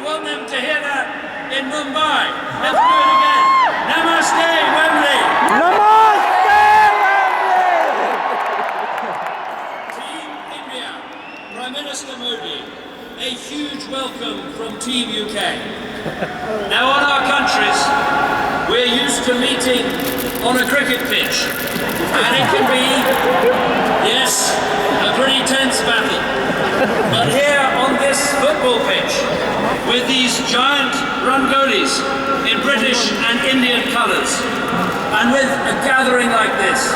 want them to hear that in Mumbai. Let's do it again. Namaste, Wembley. Namaste, Wembley. Team India, Prime Minister Modi, a huge welcome from Team UK. Now on our countries, we're used to meeting on a cricket pitch, and it can be, yes, a pretty tense battle. But here on this football pitch, with these giant rangolis in British and Indian colours, and with a gathering like this,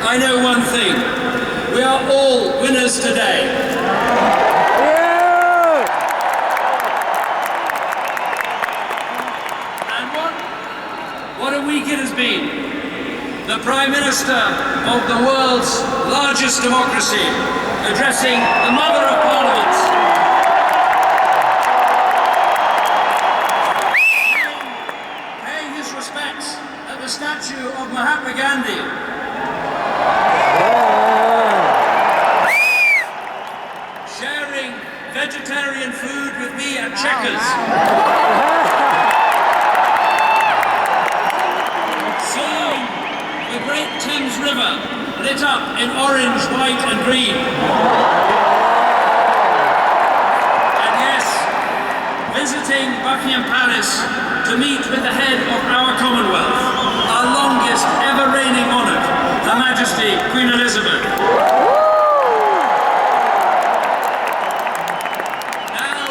I know one thing: we are all winners today. What a week it has been. The Prime Minister of the world's largest democracy addressing the Mother of Parliaments. Paying his respects at the statue of Mahatma Gandhi. Sharing vegetarian food with me at Checkers. The great Thames River lit up in orange, white and green. And yes, visiting Buckingham Palace to meet with the head of our Commonwealth, our longest ever reigning monarch, Her Majesty Queen Elizabeth. Now,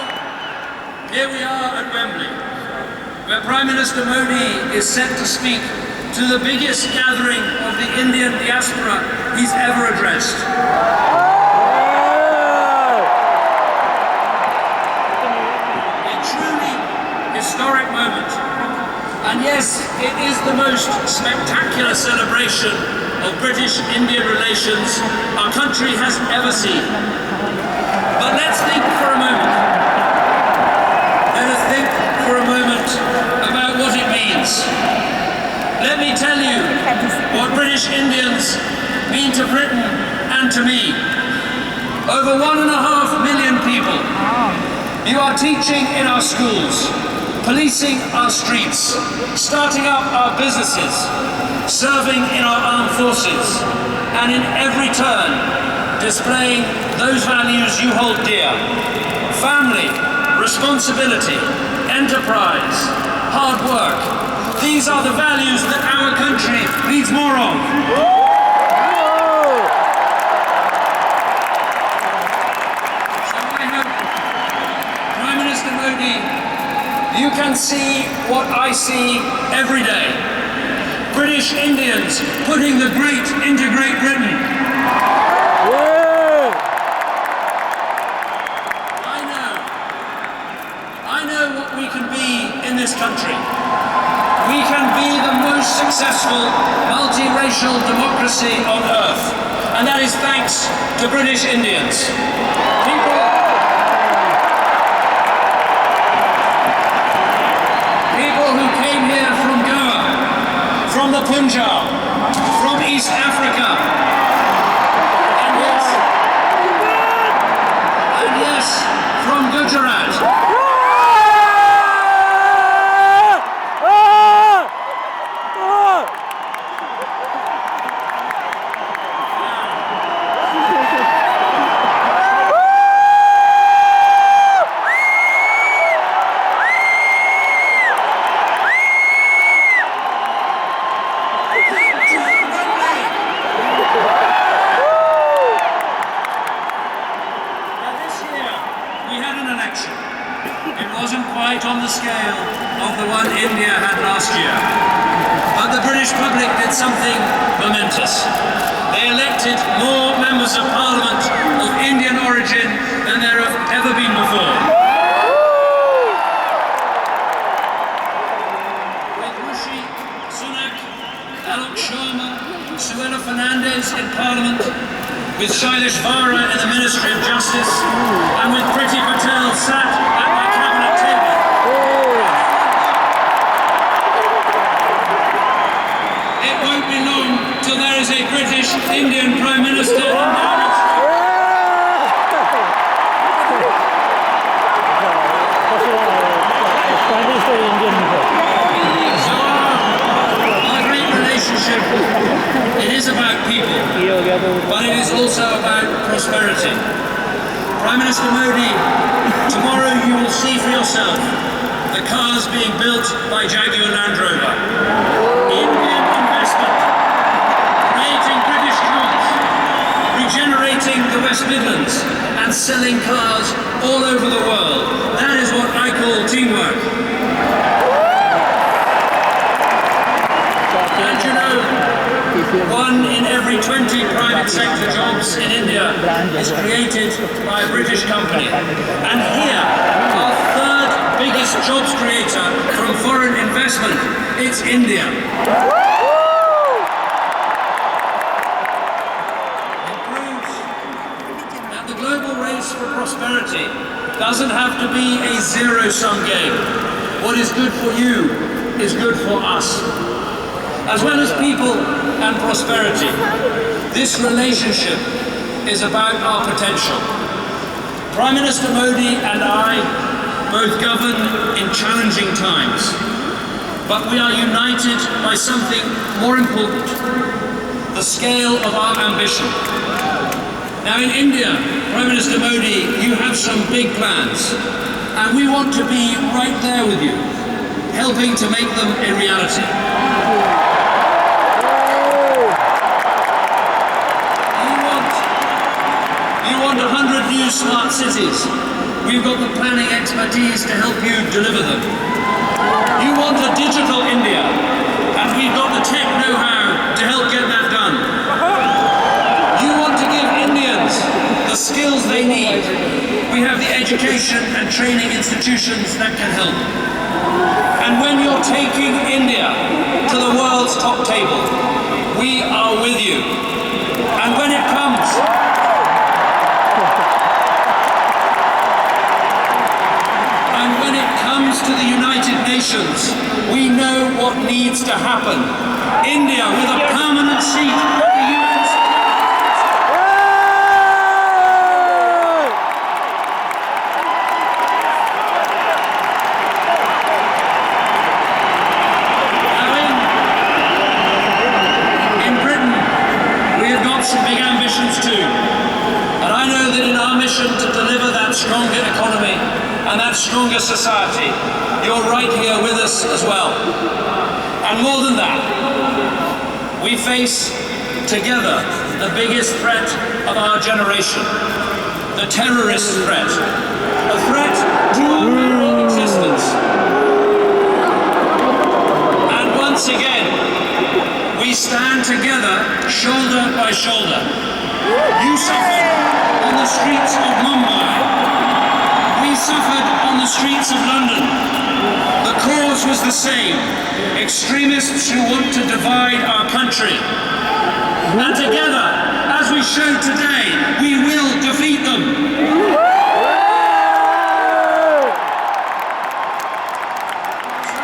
here we are at Wembley, where Prime Minister Modi is set to speak to the biggest gathering of the Indian diaspora he's ever addressed. A truly historic moment. And yes, it is the most spectacular celebration of British-Indian relations our country has ever seen. But let's think for a moment. Let us think for a moment about what it means. Let me tell you what British Indians mean to Britain and to me. Over 1.5 million people. You are teaching in our schools, policing our streets, starting up our businesses, serving in our armed forces, and in every turn displaying those values you hold dear: family, responsibility, enterprise, hard work. These are the values that our country needs more of. So I hope, Prime Minister Modi, you can see what I see every day. British Indians putting the great into Great Britain. I know what we can be in this country. We can be the most successful multiracial democracy on earth, and that is thanks to British Indians. People who came here from Goa, from the Punjab, from East Africa, and yes, from Gujarat. It wasn't quite on the scale of the one India had last year, but the British public did something momentous. They elected more members of Parliament of Indian origin than there have ever been before. With Rishi Sunak, Alok Sharma, Suella Fernandez in Parliament, with Shailesh Vara in the Ministry of Justice, and with Priti Patel sat at my cabinet table. It won't be long till there is a British Indian Prime Minister in Downing Street. people, ये हो गया तो but it is also about prosperity. Prime Minister Modi, tomorrow you will see for yourself the cars being built by Jaguar Land Rover. Indian investment, creating British jobs, regenerating the West Midlands, and selling cars all over the world. That is what I call teamwork. And you know, 1 in every 20 private sector jobs in India is created by a British company. And here, our third biggest jobs creator from foreign investment, it's India. It proves that the global race for prosperity doesn't have to be a zero-sum game. What is good for you is good for us. As well as people and prosperity, this relationship is about our potential. Prime Minister Modi and I both govern in challenging times, but we are united by something more important, the scale of our ambition. Now in India, Prime Minister Modi, you have some big plans, and we want to be right there with you, helping to make them a reality. You want 100 new smart cities. We've got the planning expertise to help you deliver them. You want a digital India, and we've got the tech know-how to help get that done. You want to give Indians the skills they need. We have the education and training institutions that can help. And when you're taking India to the world's top table, we are with you. And when it comes to the United Nations, we know what needs to happen. India with a permanent seat at the UN in Britain, we have got some big ambitions too. And I know that in our mission to deliver that stronger economy and that stronger society, you're right here with us as well. And more than that, we face together the biggest threat of our generation, the terrorist threat, a threat to our very existence. And once again, we stand together, shoulder by shoulder. You suffered on the streets of Mumbai. We suffered on the streets of London. The cause was the same: extremists who want to divide our country. And together, as we showed today, we will defeat them. So,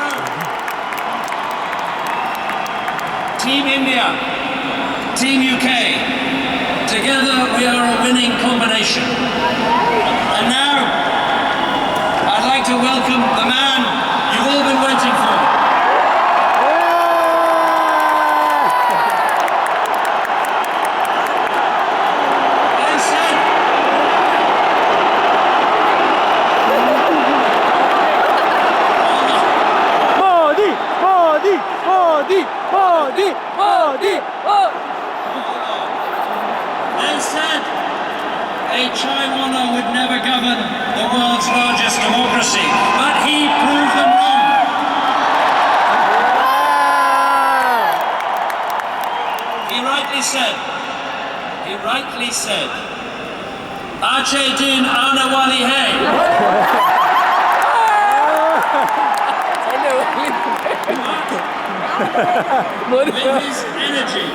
Team India, Team UK, together we are a winning combination. And now, I'd like to welcome the man you've all been waiting for. I said, Modi, Modi, Modi, Modi, Modi, Modi. they said a Chaiwana would never govern the world's largest democracy, but he proved them wrong. He rightly said, Ache din aane wali hai. With his energy,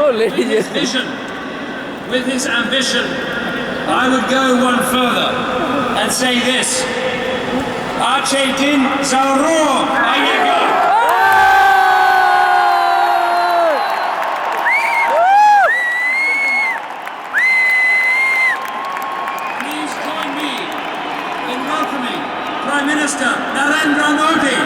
with his vision, with his ambition, I would go one further and say this: Ache din zarur ayega. Please join me in welcoming Prime Minister Narendra Modi.